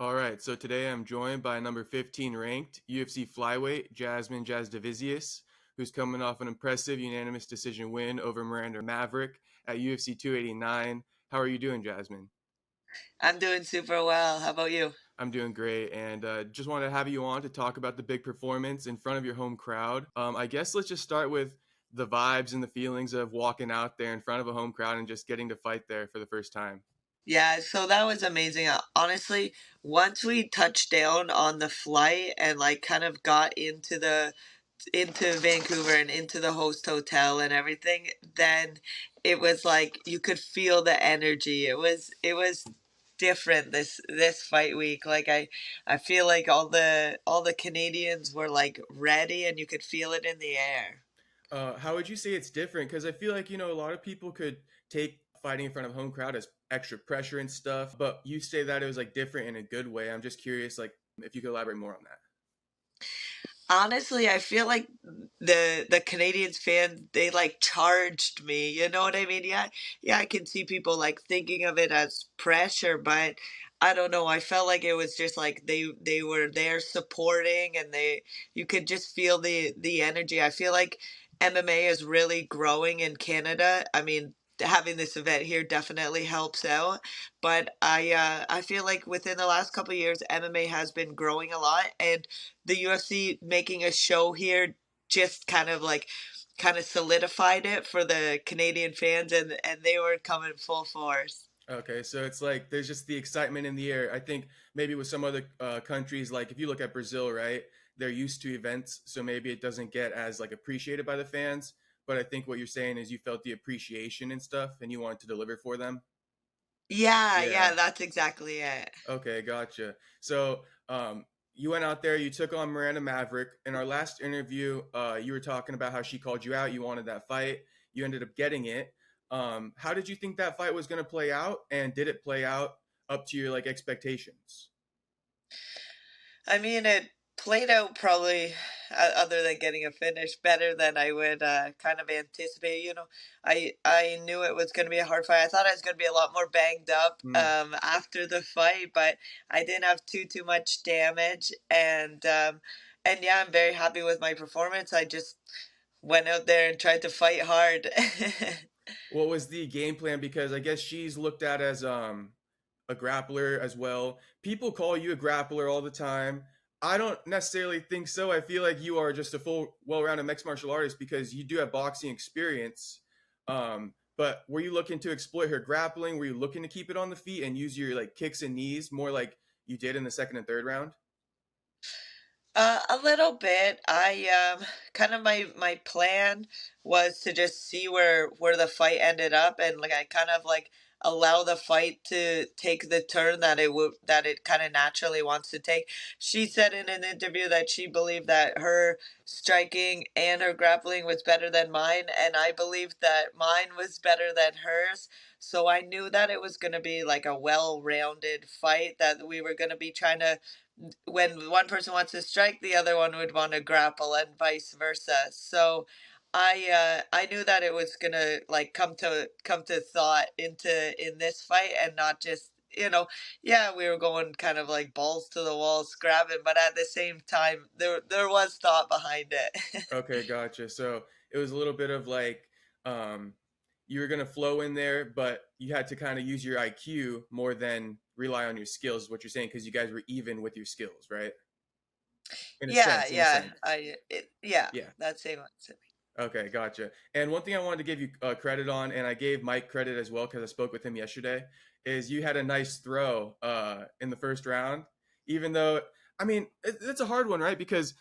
All right, so today I'm joined by number 15 ranked UFC flyweight Jasmine Jasudavicius, who's coming off an impressive unanimous decision win over Miranda Maverick at UFC 289. How are you doing, Jasmine? I'm doing super well. How about you? I'm doing great, and just wanted to have you on to talk about the big performance in front of your home crowd. I guess let's just start with the vibes and the feelings of walking out there in front of a home crowd and just getting to fight there for the first time. Yeah, so that was amazing. Honestly, once we touched down on the flight and like kind of got into Vancouver and into the host hotel and everything, then it was like you could feel the energy. It was different this fight week. Like I feel like all the Canadians were like ready and you could feel it in the air. How would you say it's different? Because I feel like, a lot of people could take fighting in front of a home crowd as extra pressure and stuff, but you say that it was like different in a good way. I'm just curious, like, if you could elaborate more on that. Honestly, I feel like the Canadians fan, they like charged me. You know what I mean? Yeah, yeah, I can see people like thinking of it as pressure, but I don't know. I felt like it was just like they were there supporting, and they you could just feel the energy. I feel like MMA is really growing in Canada. I mean, having this event here definitely helps out, but I feel like within the last couple of years, MMA has been growing a lot, and the UFC making a show here just kind of solidified it for the Canadian fans, and they were coming full force. Okay, so it's like there's just the excitement in the air. I think maybe with some other countries, like if you look at Brazil, right, they're used to events, so maybe it doesn't get as like appreciated by the fans. But I think what you're saying is you felt the appreciation and stuff, and you wanted to deliver for them. Yeah, Yeah. yeah, that's exactly it. Okay, gotcha. So, you went out there, you took on Miranda Maverick. In our last interview, you were talking about how she called you out. You wanted that fight. You ended up getting it. How did you think that fight was going to play out, and did it play out up to your like expectations? I mean, it played out probably, other than getting a finish, better than I would kind of anticipate. I knew it was going to be a hard fight. I thought I was going to be a lot more banged up Mm. after the fight, but I didn't have too much damage, and yeah, I'm very happy with my performance. I just went out there and tried to fight hard. What was the game plan? Because I guess she's looked at as a grappler as well. People call you a grappler all the time. I don't necessarily think so. I feel like you are just a full, well-rounded mixed martial artist because you do have boxing experience. But were you looking to exploit her grappling? Were you looking to keep it on the feet and use your like kicks and knees more like you did in the second and third round? A little bit. I kind of my plan was to just see where the fight ended up, and like I kind of like allow the fight to take the turn that it kind of naturally wants to take. She said in an interview that she believed that her striking and her grappling was better than mine, and I believed that mine was better than hers. So I knew that it was going to be like a well-rounded fight, that we were going to be trying to, when one person wants to strike, the other one would want to grapple, and vice versa. So I knew that it was gonna like come to thought into in this fight, and not just, yeah, we were going kind of like balls to the wall scrapping, but at the same time there was thought behind it. Okay, gotcha. So it was a little bit of like um, you were gonna flow in there, but you had to kind of use your IQ more than rely on your skills. Is what you're saying, because you guys were even with your skills, right? In a Yeah, sense, in a yeah, sense. yeah, Yeah. that's it. Okay, gotcha. And one thing I wanted to give you credit on, and I gave Mike credit as well because I spoke with him yesterday, is you had a nice throw in the first round. Even though, I mean, it's a hard one, right? Because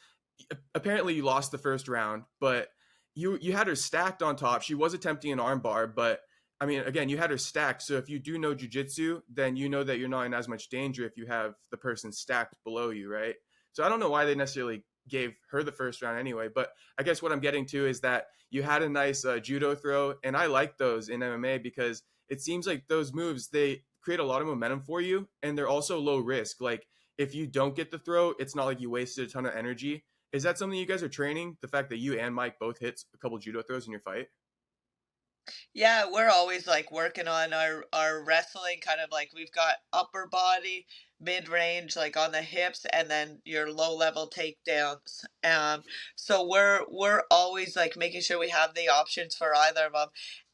apparently you lost the first round, but you had her stacked on top. She was attempting an armbar, but I mean, again, you had her stacked. So if you do know jujitsu, then you know that you're not in as much danger if you have the person stacked below you, right? So I don't know why they necessarily gave her the first round anyway, but I guess what I'm getting to is that you had a nice judo throw, and I like those in MMA because it seems like those moves, they create a lot of momentum for you, and they're also low risk. Like if you don't get the throw, it's not like you wasted a ton of energy. Is that something you guys are training? The fact that you and Mike both hit a couple judo throws in your fight? Yeah, we're always like working on our wrestling, kind of like we've got upper body, mid range, like on the hips, and then your low level takedowns. So we're always like making sure we have the options for either of them.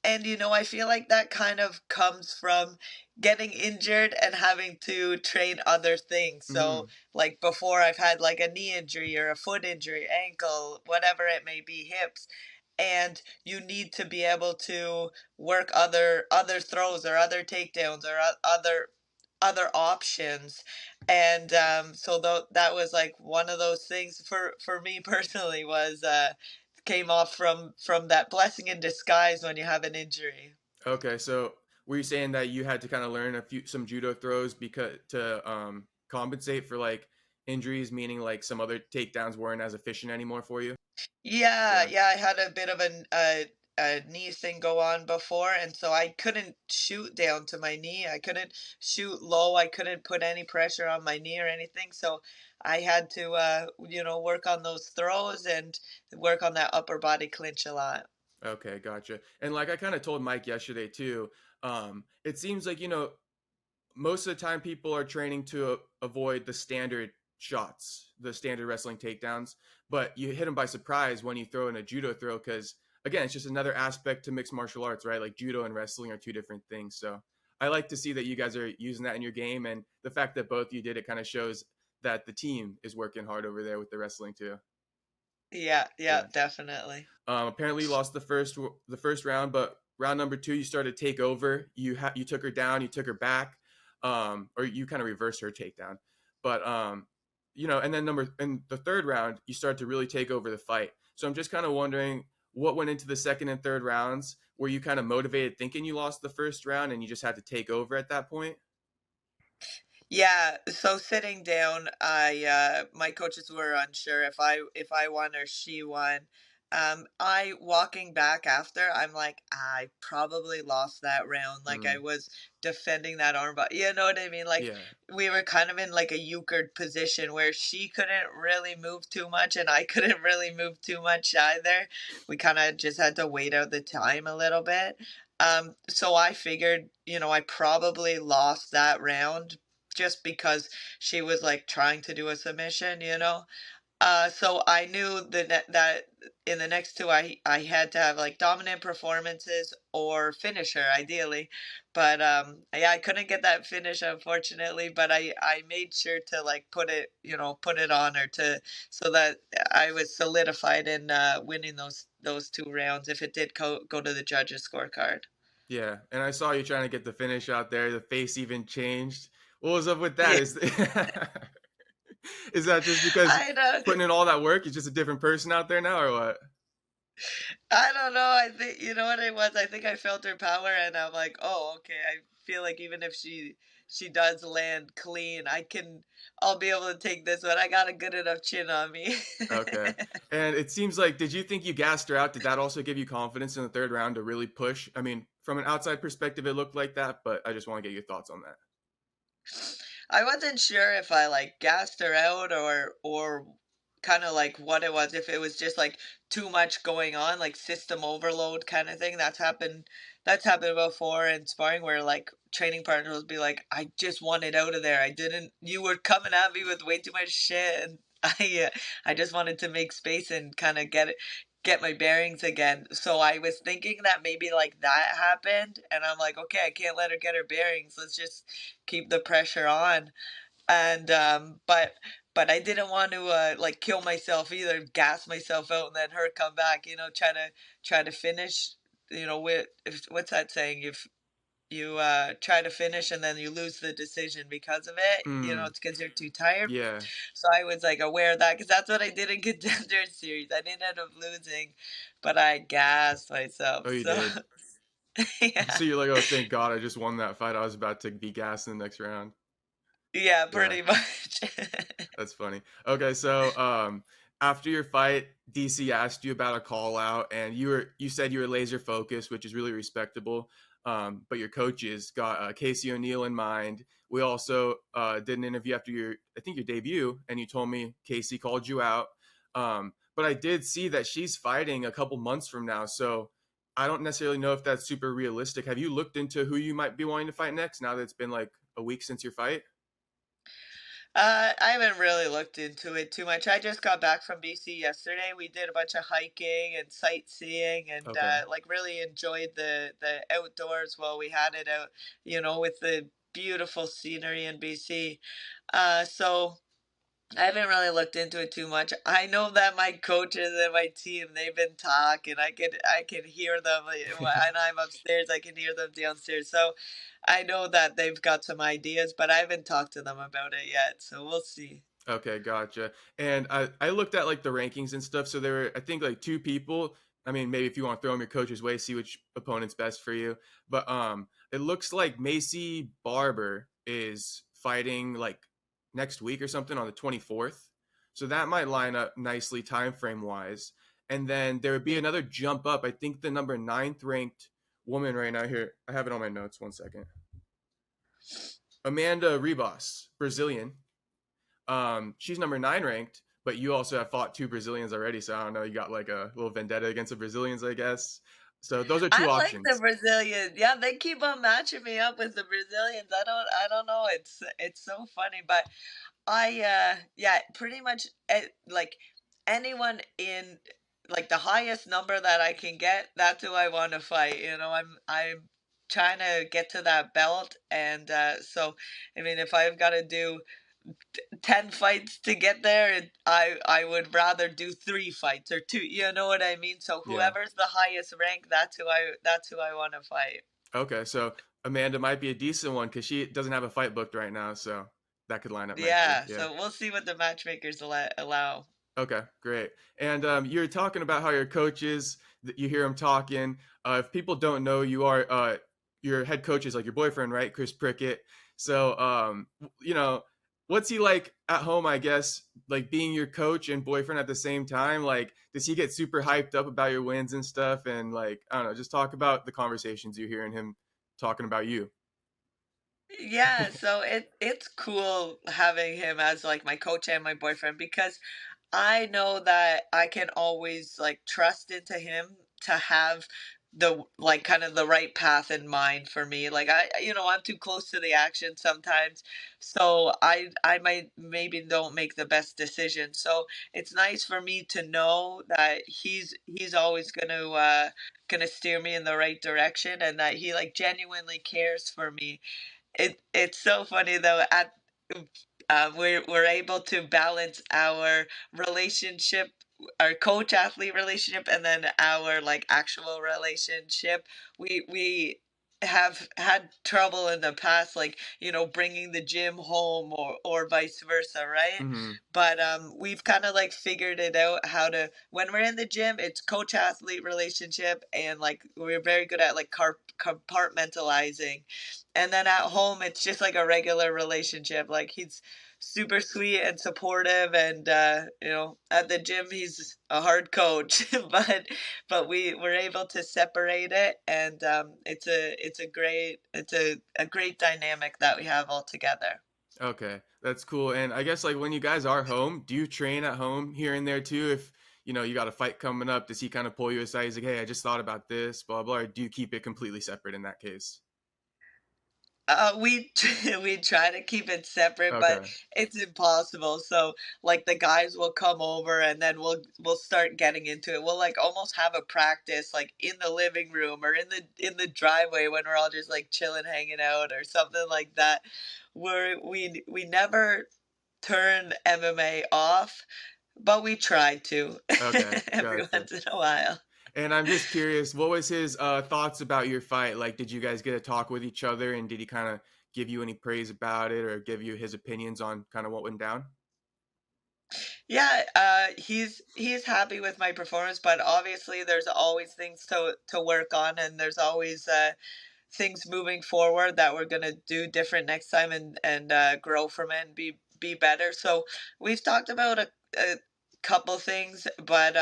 And I feel like that kind of comes from getting injured and having to train other things. So Mm, like before, I've had like a knee injury or a foot injury, ankle, whatever it may be, hips, and you need to be able to work other throws or other takedowns or other options. And so that was like one of those things for me personally, was came off from that blessing in disguise when you have an injury. okay, so were you saying that you had to kind of learn some judo throws because to compensate for like injuries, meaning like some other takedowns weren't as efficient anymore for you? Yeah, Yeah. yeah, I had a bit of a knee thing go on before, and so I couldn't shoot down to my knee. I couldn't shoot low. I couldn't put any pressure on my knee or anything. So I had to, work on those throws and work on that upper body clinch a lot. Okay, gotcha. And like I kind of told Mike yesterday too, it seems like, most of the time people are training to avoid the standard shots, the standard wrestling takedowns, but you hit them by surprise when you throw in a judo throw because again, it's just another aspect to mixed martial arts, right? Like judo and wrestling are two different things. So I like to see that you guys are using that in your game, and the fact that both you did it kind of shows that the team is working hard over there with the wrestling too. Yeah, yeah, Yeah. definitely. Apparently, you lost the first round, but round number two, you started to take over. You took her down, you took her back, or you kind of reversed her takedown. But and then in the third round, you start to really take over the fight. So I'm just kind of wondering what went into the second and third rounds. Were you kind of motivated thinking you lost the first round and you just had to take over at that point? Yeah, so sitting down, my coaches were unsure if I won or she won. I walking back after, I'm like, I probably lost that round. Like I Mm, was defending that arm, but you know what I mean? Like yeah, we were kind of in like a euchred position where she couldn't really move too much and I couldn't really move too much either. We kind of just had to wait out the time a little bit. So I figured, I probably lost that round just because she was like trying to do a submission. So I knew that in the next two, I had to have like dominant performances or finish her ideally, but yeah, I couldn't get that finish unfortunately. But I made sure to like put it on her, to so that I was solidified in winning those two rounds if it did go to the judges' scorecard. yeah. And I saw you trying to get the finish out there. The face even changed. What was up with that? Yeah, Is is that just because I know. putting in all that work, you're just a different person out there now, or what? I don't know. I think you know what it was. I think I felt her power, and I'm like, oh, okay. I feel like even if she does land clean, I'll be able to take this one. I got a good enough chin on me. Okay. And it seems like, did you think you gassed her out? Did that also give you confidence in the third round to really push? I mean, from an outside perspective, it looked like that, but I just want to get your thoughts on that. I wasn't sure if I like gassed her out or kind of like what it was, if it was just like too much going on, like system overload kind of thing. That's happened before in sparring where like training partners will be like, I just want it out of there. I didn't You were coming at me with way too much shit, and I just wanted to make space and kind of get my bearings again. So I was thinking that maybe like that happened, and I'm like, okay, I can't let her get her bearings. Let's just keep the pressure on. And but I didn't want to like kill myself either, gas myself out and then her come back, try to finish, what's that saying? If you try to finish and then you lose the decision because of it, Mm, it's because you're too tired. yeah. So I was like aware of that, because that's what I did in Contender Series. I didn't end up losing, but I gassed myself. Oh, you So did. yeah, So you're like, oh, thank God I just won that fight. I was about to be gassed in the next round. yeah, Yeah. pretty much. That's funny. Okay, so after your fight, DC asked you about a call out, and you said you were laser focused, which is really respectable. But your coaches got Casey O'Neill in mind. We also did an interview after I think your debut, and you told me Casey called you out. But I did see that she's fighting a couple months from now, so I don't necessarily know if that's super realistic. Have you looked into who you might be wanting to fight next now that it's been like a week since your fight? I haven't really looked into it too much. I just got back from BC yesterday. We did a bunch of hiking and sightseeing, and Okay. like really enjoyed the outdoors while we had it out, with the beautiful scenery in BC. So I haven't really looked into it too much. I know that my coaches and my team, they've been talking. I can hear them and I'm upstairs. I can hear them downstairs. So I know that they've got some ideas, but I haven't talked to them about it yet. So we'll see. Okay, gotcha. And I looked at like the rankings and stuff. So there were, I think, like two people. I mean, maybe if you want to throw them your coach's way, see which opponent's best for you. But it looks like Macy Barber is fighting like next week or something on the 24th. So that might line up nicely time frame wise. And then there would be Yeah. another jump up. I think the number ninth ranked woman right now here. I have it on my notes. One second. Amanda Ribas, Brazilian. She's number 9 ranked, but you also have fought two Brazilians already, so I don't know. You got like a little vendetta against the Brazilians, I guess. So those are two I like the options. Brazilians. Yeah, they keep on matching me up with the Brazilians. I don't know. It's so funny, but yeah, pretty much like anyone in like the highest number that I can get, that's who I want to fight. I'm trying to get to that belt, and so I mean, if I've got to do 10 fights to get there, I would rather do 3 fights or 2. You know what I mean? So Yeah. whoever's the highest rank, that's who I want to fight. Okay, so Amanda might be a decent one because she doesn't have a fight booked right now, so that could line up nicely. Yeah, Yeah. so we'll see what the matchmakers allow. Okay, great. And you're talking about how your coaches, you hear them talking. If people don't know, you are your head coach is like your boyfriend, right, Chris Prickett. So, what's he like at home? I guess like being your coach and boyfriend at the same time. Like, does he get super hyped up about your wins and stuff? And like, I don't know, just talk about the conversations you hear in him talking about you. Yeah, so it's cool having him as like my coach and my boyfriend because I know that I can always like trust into him to have the like kind of the right path in mind for me. Like I'm too close to the action sometimes. So I might maybe don't make the best decision. So it's nice for me to know that he's always gonna steer me in the right direction and that he like genuinely cares for me. It's so funny though. We're able to balance our relationship, our coach athlete relationship, and then our like actual relationship. We have had trouble in the past, like bringing the gym home or vice versa, right? Hmm. But we've kind of like figured it out how to when we're in the gym, it's coach athlete relationship, and like we're very good at like compartmentalizing, and then at home, it's just like a regular relationship. Like he's super sweet and supportive, and at the gym he's a hard coach, but we were able to separate it, and it's a great dynamic that we have all together. Okay, that's cool. And I guess like when you guys are home, do you train at home here and there too? If you got a fight coming up, does he kind of pull you aside? He's like, "Hey, I just thought about this, blah blah." Or do you keep it completely separate in that case? We we try to keep it separate, but Okay. it's impossible. So like the guys will come over and then we'll start getting into it. We'll like almost have a practice like in the living room or in the driveway when we're all just like chilling, hanging out or something like that. We never turn MMA off, but we try to Okay, every gotcha. once in a while. And I'm just curious, what was his thoughts about your fight? Like, did you guys get to talk with each other, and did he kind of give you any praise about it, or give you his opinions on kind of what went down? Yeah, he's happy with my performance, but obviously there's always things to work on, and there's always things moving forward that we're gonna do different next time and grow from it and be better. So we've talked about a couple things, but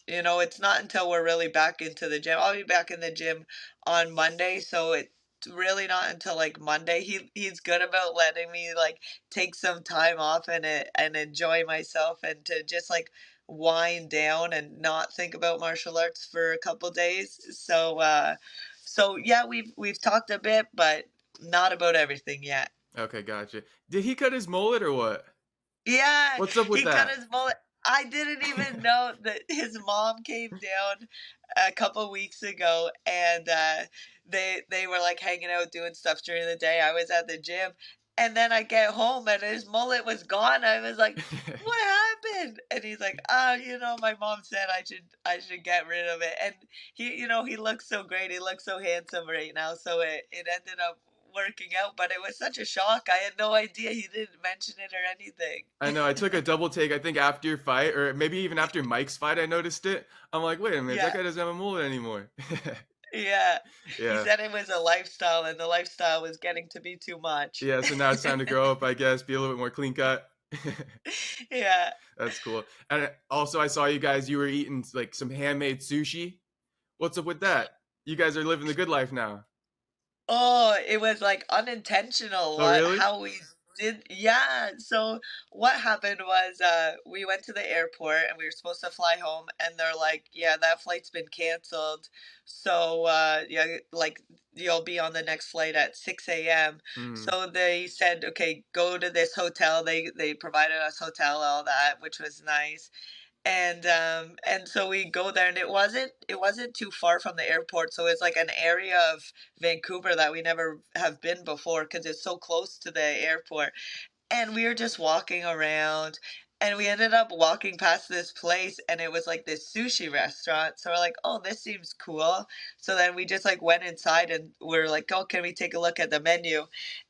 it's not until we're really back into the gym. I'll be back in the gym on Monday, so it's really not until like Monday. He's good about letting me like take some time off and enjoy myself and to just like wind down and not think about martial arts for a couple days. So yeah, we've talked a bit, but not about everything yet. Okay, gotcha. Did he cut his mullet or what? Yeah, What's up with he cut that? his mullet. I didn't even know that his mom came down a couple weeks ago, and they were like hanging out doing stuff during the day. I was at the gym, and then I get home and his mullet was gone. I was like, "What happened?" And he's like, my mom said I should get rid of it." And he looks so great. He looks so handsome right now. So it ended up working out, but it was such a shock. I had no idea he didn't mention it or anything. I know. I took a double take. I think after your fight, or maybe even after Mike's fight, I noticed it. I'm like, wait a minute, that Yeah, guy doesn't have a mullet anymore. yeah. He Yeah, said it was a lifestyle, and the lifestyle was getting to be too much. yeah. So now it's time to grow up, I guess, be a little bit more clean cut. Yeah. That's cool. And also, I saw you guys. You were eating like some handmade sushi. What's up with that? You guys are living the good life now. Oh, it was like unintentional Oh, what really? how we did. Yeah. So what happened was we went to the airport and we were supposed to fly home, and they're like, "Yeah, that flight's been canceled. So yeah, like you'll be on the next flight at 6 a.m." Mm, So they said, "Okay, go to this hotel." They provided us hotel, all that, which was nice. And so we go there, and it wasn't too far from the airport, so it's like an area of Vancouver that we never have been before because it's so close to the airport. And we were just walking around, and we ended up walking past this place, and it was like this sushi restaurant. So we're like, "Oh, this seems cool." So then we just like went inside, and we're like, "Oh, can we take a look at the menu?"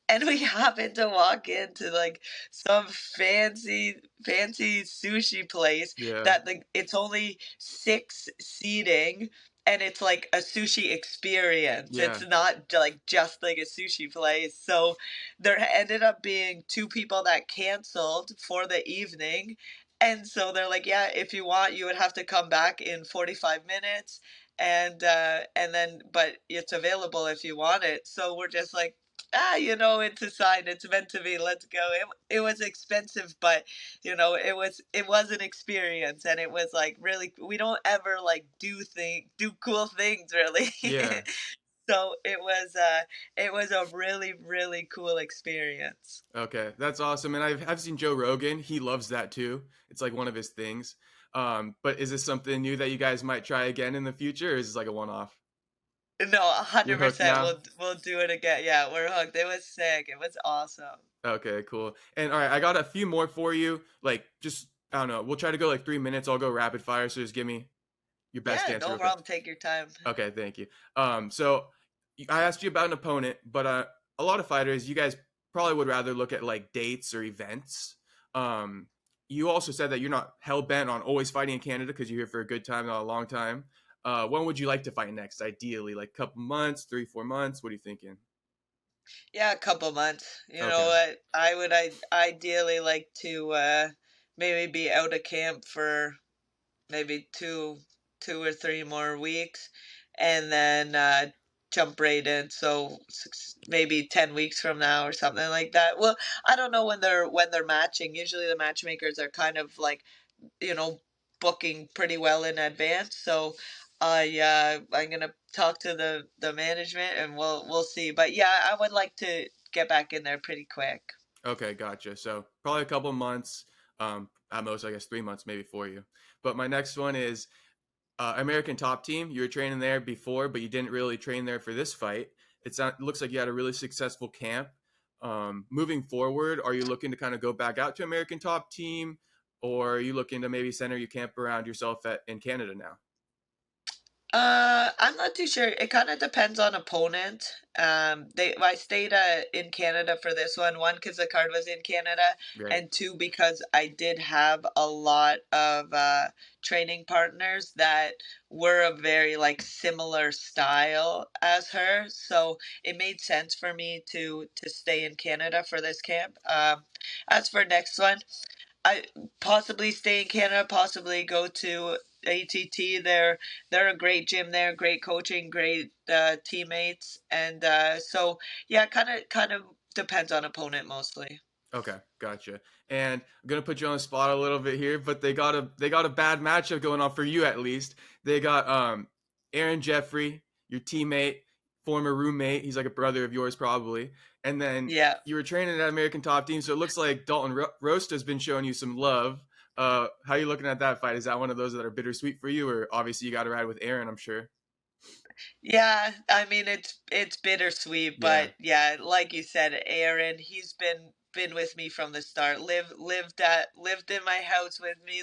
And we happened to walk into like some fancy sushi place yeah, that like it's only six seating, and it's like a sushi experience. yeah, It's not like just like a sushi place. So there ended up being two people that canceled for the evening. And so they're like, "Yeah, if you want, you would have to come back in 45 minutes." And then but it's available if you want it. So we're just like, it's a sign. It's meant to be. Let's go. It was expensive, but it was an experience, and it was like really. We don't ever like do cool things really. yeah. So it was a really really cool experience. Okay, that's awesome. And I've seen Joe Rogan. He loves that too. It's like one of his things. But is this something new that you guys might try again in the future, or is this like a one-off? No, a You're hundred hooked percent. now. We'll do it again. Yeah, we're hooked. It was sick. It was awesome. Okay, cool. And all right, I got a few more for you. Like, just I don't know. We'll try to go like 3 minutes. I'll go rapid fire. So just give me your best Yeah, answer no real quick. problem. Take your time. Okay, thank you. So I asked you about an opponent, but a lot of fighters, you guys probably would rather look at like dates or events. Um, you also said that you're not hell bent on always fighting in Canada because you're here for a good time, not a long time. When would you like to fight next? Ideally, like a couple months, 3, 4 months. What are you thinking? Yeah, a couple months. You know Okay. what? I ideally like to maybe be out of camp for maybe two or three more weeks, and then jump right in. So maybe 10 weeks from now or something like that. Well, I don't know when they're matching. Usually the matchmakers are kind of like you know booking pretty well in advance. So I'm gonna talk to the management, and we'll see. But yeah, I would like to get back in there pretty quick. Okay, gotcha. So probably a couple months, at most, I guess 3 months maybe for you. But my next one is American Top Team. You were training there before, but you didn't really train there for this fight. It looks like you had a really successful camp. Moving forward, are you looking to kind of go back out to American Top Team, or are you looking to maybe center your camp around yourself in Canada now? I'm not too sure. It kind of depends on opponent. I stayed in Canada for this one because the card was in Canada, Right. and two because I did have a lot of training partners that were a very like similar style as her, so it made sense for me to stay in Canada for this camp. As for next one. I possibly stay in Canada, possibly go to ATT. They're a great gym there, great coaching, great teammates, and so yeah, kind of depends on opponent mostly. Okay, gotcha. And I'm gonna put you on the spot a little bit here, but they got a bad matchup going on for you at least. They got Aaron Jeffery, your teammate, former roommate. He's like a brother of yours probably. And then Yeah. you were training at American Top Team, so it looks like Dalton Rosta has been showing you some love. How are you looking at that fight? Is that one of those that are bittersweet for you, or obviously you got to ride with Aaron? I'm sure. Yeah, I mean it's bittersweet, Yeah, but yeah, like you said, Aaron, he's been with me from the start. Lived in my house with me.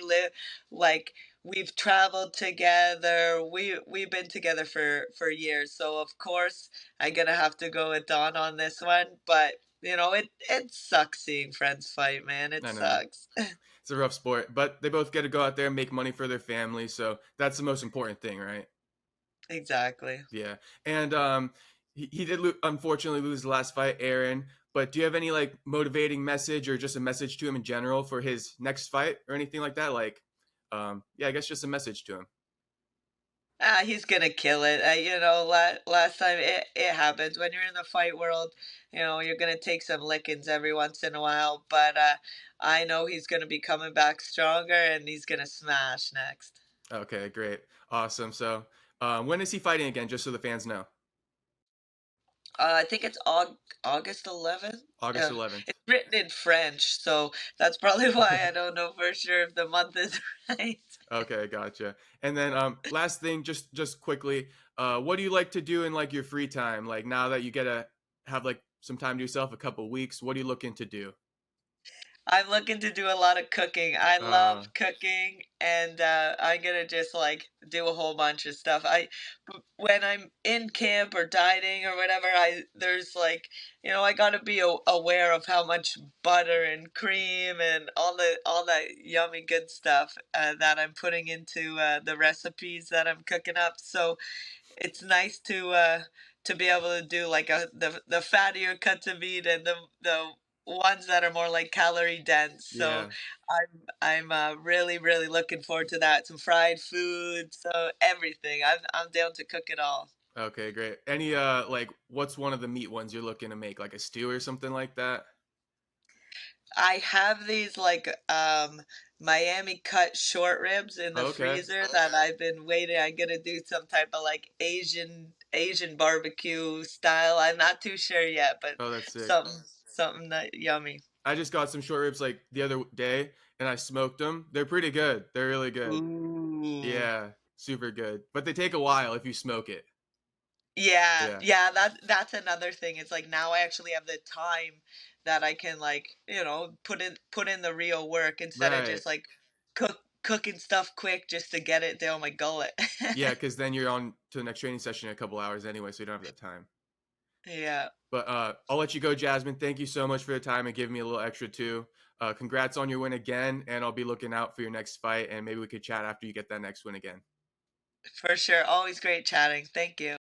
Like we've traveled together. We've been together for years. So of course I'm gonna have to go with Don on this one. But it sucks seeing friends fight, man. It I know. sucks. It's a rough sport, but they both get to go out there and make money for their family, so that's the most important thing, right? Exactly. Yeah, and he did unfortunately lose the last fight, Aaron. But do you have any like motivating message or just a message to him in general for his next fight or anything like that? Like, yeah, I guess just a message to him. He's gonna kill it. Last time it happens when you're in the fight world. You're gonna take some lickings every once in a while, but I know he's gonna be coming back stronger and he's gonna smash next. Okay, great, awesome. So, when is he fighting again? Just so the fans know. I think it's August 11th. August 11th. It's written in French, so that's probably why I don't know for sure if the month is right. Okay, gotcha. And then last thing, just quickly, what do you like to do in like your free time? Like now that you get to have like some time to yourself, a couple weeks, what are you looking to do? I'm looking to do a lot of cooking. I Uh, love cooking, and I'm gonna just like do a whole bunch of stuff. When I'm in camp or dieting or whatever, there's like, I gotta be aware of how much butter and cream and all that yummy good stuff that I'm putting into the recipes that I'm cooking up. So it's nice to be able to do like the fattier cuts of meat and the ones that are more like calorie dense. So yeah. I'm really really looking forward to that. Some fried food, so everything. I'm down to cook it all. Okay, great. Any like what's one of the meat ones you're looking to make? Like a stew or something like that? I have these like Miami cut short ribs in the Okay. freezer that I've been waiting. I'm gonna do some type of like Asian barbecue style. I'm not too sure yet, but Oh, that's sick. something that yummy. I just got some short ribs like the other day and I smoked them. They're pretty good. They're really good. Ooh. Yeah, super good. But they take a while if you smoke it. Yeah, Yeah. yeah, that's another thing. It's like now I actually have the time that I can like, put in the real work instead of Right. just like cooking stuff quick just to get it down my gullet. Yeah, because then you're on to the next training session in a couple hours anyway, so you don't have that time. Yeah, But I'll let you go, Jasmine. Thank you so much for the time and giving me a little extra too. Congrats on your win again, and I'll be looking out for your next fight, and maybe we could chat after you get that next win again. for sure. Always great chatting. Thank you.